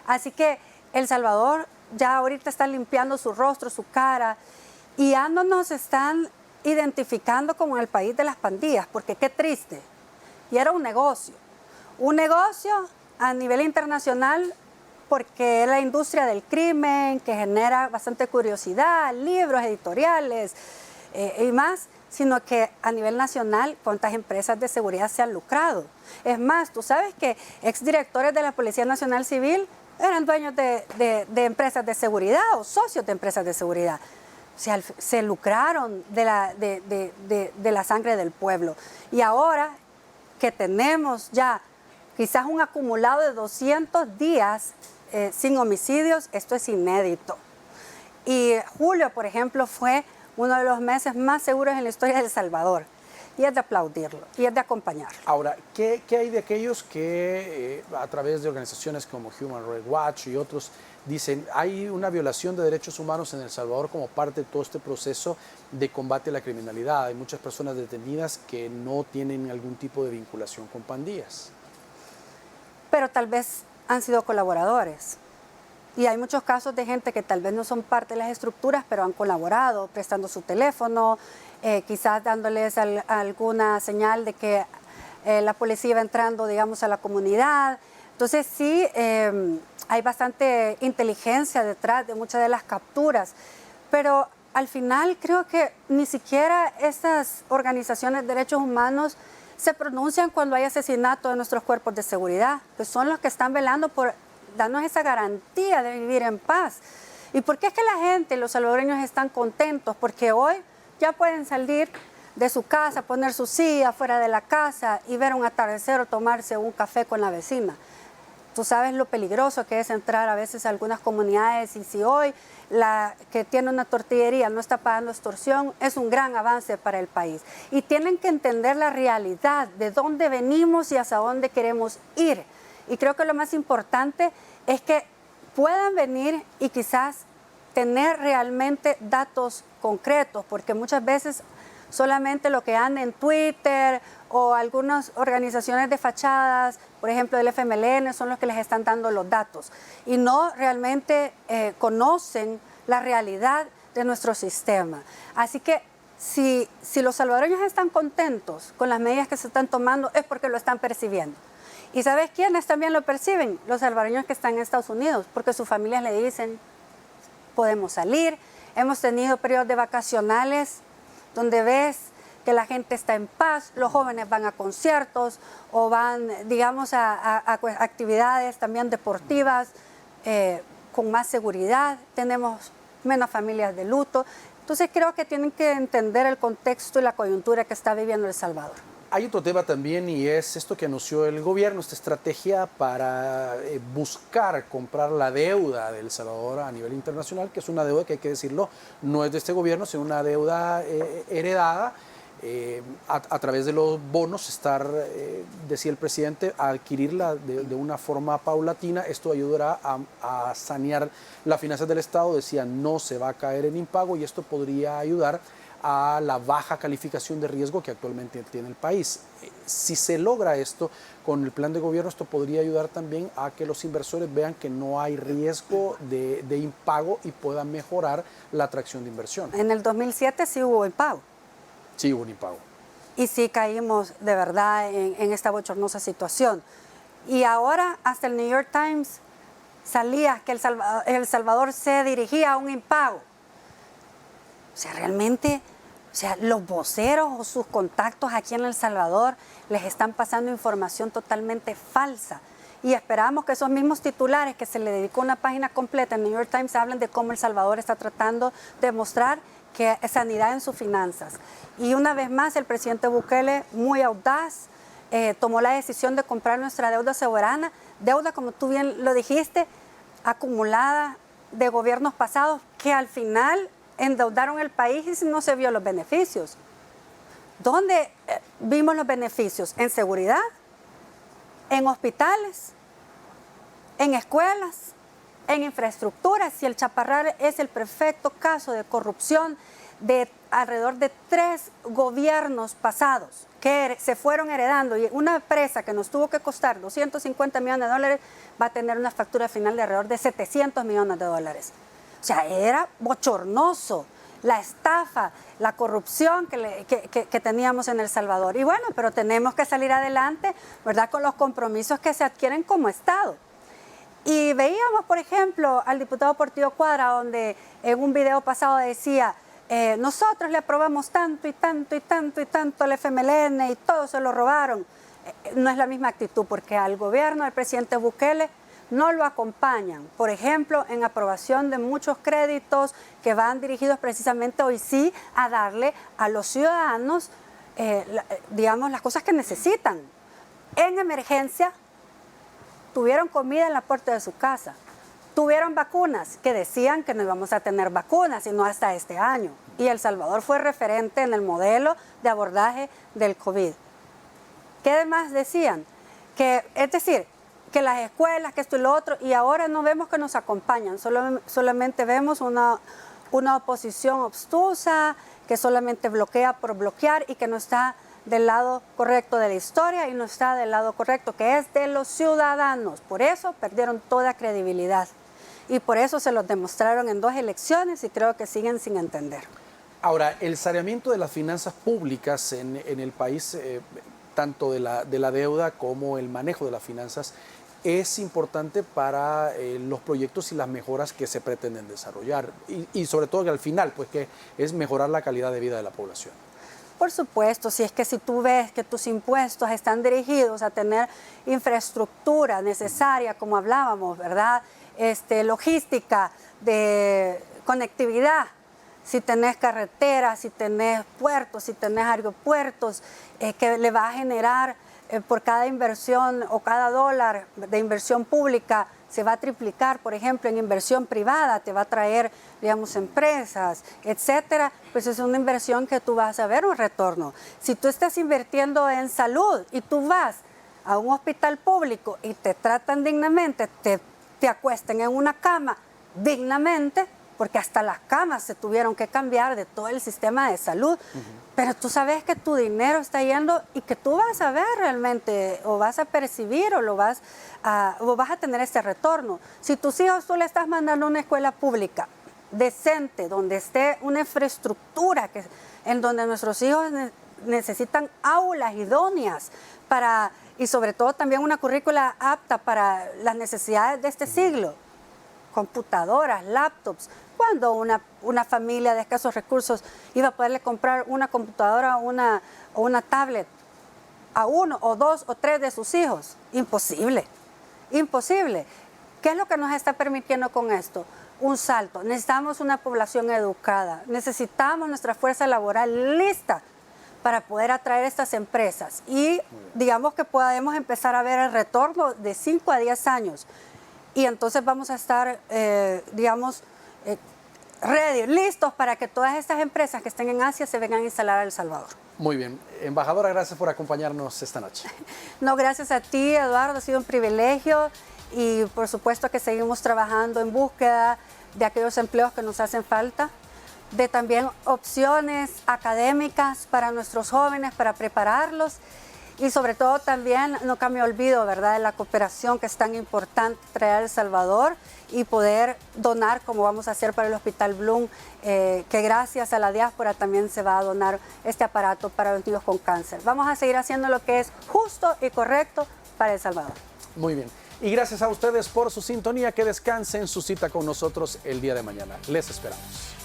Así que El Salvador ya ahorita está limpiando su rostro, su cara, y ya no nos están identificando como el país de las pandillas, porque qué triste. Y era un negocio a nivel internacional, porque es la industria del crimen que genera bastante curiosidad, libros, editoriales y más, sino que a nivel nacional cuántas empresas de seguridad se han lucrado. Es más, tú sabes que exdirectores de la Policía Nacional Civil eran dueños de empresas de seguridad o socios de empresas de seguridad. O sea, se lucraron de la sangre del pueblo. Y ahora que tenemos ya quizás un acumulado de 200 días sin homicidios, esto es inédito. Y julio, por ejemplo, fue uno de los meses más seguros en la historia de El Salvador. Y es de aplaudirlo, y es de acompañarlo. Ahora, ¿qué hay de aquellos que a través de organizaciones como Human Rights Watch y otros dicen hay una violación de derechos humanos en El Salvador como parte de todo este proceso de combate a la criminalidad? Hay muchas personas detenidas que no tienen algún tipo de vinculación con pandillas. Pero tal vez han sido colaboradores. Y hay muchos casos de gente que tal vez no son parte de las estructuras, pero han colaborado, prestando su teléfono, quizás dándoles alguna señal de que la policía iba entrando, digamos, a la comunidad. Entonces sí, hay bastante inteligencia detrás de muchas de las capturas, pero al final creo que ni siquiera estas organizaciones de derechos humanos se pronuncian cuando hay asesinato de nuestros cuerpos de seguridad, que son los que están velando por darnos esa garantía de vivir en paz. ¿Y por qué es que la gente, los salvadoreños, están contentos? Porque hoy ya pueden salir de su casa, poner su silla fuera de la casa y ver un atardecer o tomarse un café con la vecina. Tú sabes lo peligroso que es entrar a veces a algunas comunidades, y si hoy la que tiene una tortillería no está pagando extorsión, es un gran avance para el país. Y tienen que entender la realidad de dónde venimos y hacia dónde queremos ir. Y creo que lo más importante es que puedan venir y quizás tener realmente datos concretos, porque muchas veces solamente lo que anda en Twitter o algunas organizaciones de fachadas, por ejemplo el FMLN, son los que les están dando los datos y no realmente conocen la realidad de nuestro sistema. Así que si los salvadoreños están contentos con las medidas que se están tomando, es porque lo están percibiendo. ¿Y sabes quiénes también lo perciben? Los salvadoreños que están en Estados Unidos, porque sus familias le dicen, podemos salir. Hemos tenido periodos de vacacionales donde ves que la gente está en paz, los jóvenes van a conciertos o van, digamos, a actividades también deportivas con más seguridad, tenemos menos familias de luto. Entonces creo que tienen que entender el contexto y la coyuntura que está viviendo El Salvador. Hay otro tema también y es esto que anunció el gobierno, esta estrategia para buscar comprar la deuda de El Salvador a nivel internacional, que es una deuda que hay que decirlo, no es de este gobierno, sino una deuda heredada a través de los bonos, decía el presidente, a adquirirla de una forma paulatina. Esto ayudará a sanear las finanzas del Estado, decía, no se va a caer en impago y esto podría ayudar a la baja calificación de riesgo que actualmente tiene el país. Si se logra esto con el plan de gobierno, esto podría ayudar también a que los inversores vean que no hay riesgo de impago y puedan mejorar la atracción de inversión. En el 2007 sí hubo impago. Sí hubo un impago. Y sí caímos de verdad en esta bochornosa situación. Y ahora hasta el New York Times salía que El Salvador se dirigía a un impago. O sea, realmente, los voceros o sus contactos aquí en El Salvador les están pasando información totalmente falsa. Y esperamos que esos mismos titulares que se le dedicó una página completa en New York Times hablen de cómo El Salvador está tratando de mostrar que es sanidad en sus finanzas. Y una vez más, el presidente Bukele, muy audaz, tomó la decisión de comprar nuestra deuda soberana, deuda, como tú bien lo dijiste, acumulada de gobiernos pasados que al final endeudaron el país y no se vio los beneficios. ¿Dónde vimos los beneficios? En seguridad, en hospitales, en escuelas, en infraestructuras. Y el Chaparral es el perfecto caso de corrupción de alrededor de 3 gobiernos pasados que se fueron heredando, y una empresa que nos tuvo que costar 250 millones de dólares va a tener una factura final de alrededor de 700 millones de dólares. O sea, era bochornoso la estafa, la corrupción que teníamos en El Salvador. Y bueno, pero tenemos que salir adelante, ¿verdad?, con los compromisos que se adquieren como Estado. Y veíamos, por ejemplo, al diputado Portillo Cuadra, donde en un video pasado decía, nosotros le aprobamos tanto y tanto y tanto y tanto al FMLN y todo se lo robaron. No es la misma actitud, porque al gobierno del presidente Bukele no lo acompañan, por ejemplo, en aprobación de muchos créditos que van dirigidos precisamente hoy sí a darle a los ciudadanos, digamos, las cosas que necesitan. En emergencia, tuvieron comida en la puerta de su casa. Tuvieron vacunas, que decían que no íbamos a tener vacunas, sino hasta este año. Y El Salvador fue referente en el modelo de abordaje del COVID. ¿Qué demás decían? Es decir, que las escuelas, que esto y lo otro, y ahora no vemos que nos acompañan, solamente vemos una oposición obstusa, que solamente bloquea por bloquear y que no está del lado correcto de la historia y no está del lado correcto, que es de los ciudadanos. Por eso perdieron toda credibilidad y por eso se los demostraron en 2 elecciones y creo que siguen sin entender. Ahora, el saneamiento de las finanzas públicas en el país, tanto de la deuda como el manejo de las finanzas, es importante para los proyectos y las mejoras que se pretenden desarrollar y sobre todo que al final, pues que es mejorar la calidad de vida de la población. Por supuesto, si tú ves que tus impuestos están dirigidos a tener infraestructura necesaria, como hablábamos, ¿verdad? Logística, de conectividad, si tenés carreteras, si tenés puertos, si tenés aeropuertos, que le va a generar por cada inversión o cada dólar de inversión pública se va a triplicar, por ejemplo, en inversión privada, te va a traer, digamos, empresas, etcétera, pues es una inversión que tú vas a ver un retorno. Si tú estás invirtiendo en salud y tú vas a un hospital público y te tratan dignamente, te acuestan en una cama dignamente, porque hasta las camas se tuvieron que cambiar de todo el sistema de salud, pero tú sabes que tu dinero está yendo y que tú vas a ver realmente, o vas a percibir, o vas a tener este retorno. Si tus hijos tú le estás mandando a una escuela pública decente, donde esté una infraestructura, en donde nuestros hijos necesitan aulas idóneas y sobre todo también una currícula apta para las necesidades de este siglo, computadoras, laptops. ¿Cuándo una familia de escasos recursos iba a poderle comprar una computadora o una tablet a 1 o 2 o 3 de sus hijos? Imposible, imposible. ¿Qué es lo que nos está permitiendo con esto? Un salto. Necesitamos una población educada, necesitamos nuestra fuerza laboral lista para poder atraer estas empresas y digamos que podemos empezar a ver el retorno de 5 a 10 años. Y entonces vamos a estar, ready, listos para que todas estas empresas que estén en Asia se vengan a instalar a El Salvador. Muy bien. Embajadora, gracias por acompañarnos esta noche. No, gracias a ti, Eduardo, ha sido un privilegio y por supuesto que seguimos trabajando en búsqueda de aquellos empleos que nos hacen falta, de también opciones académicas para nuestros jóvenes, para prepararlos. Y sobre todo también, nunca me olvido, ¿verdad?, de la cooperación que es tan importante traer a El Salvador y poder donar, como vamos a hacer para el Hospital Bloom, que gracias a la diáspora también se va a donar este aparato para los niños con cáncer. Vamos a seguir haciendo lo que es justo y correcto para El Salvador. Muy bien. Y gracias a ustedes por su sintonía. Que descansen su cita con nosotros el día de mañana. Les esperamos.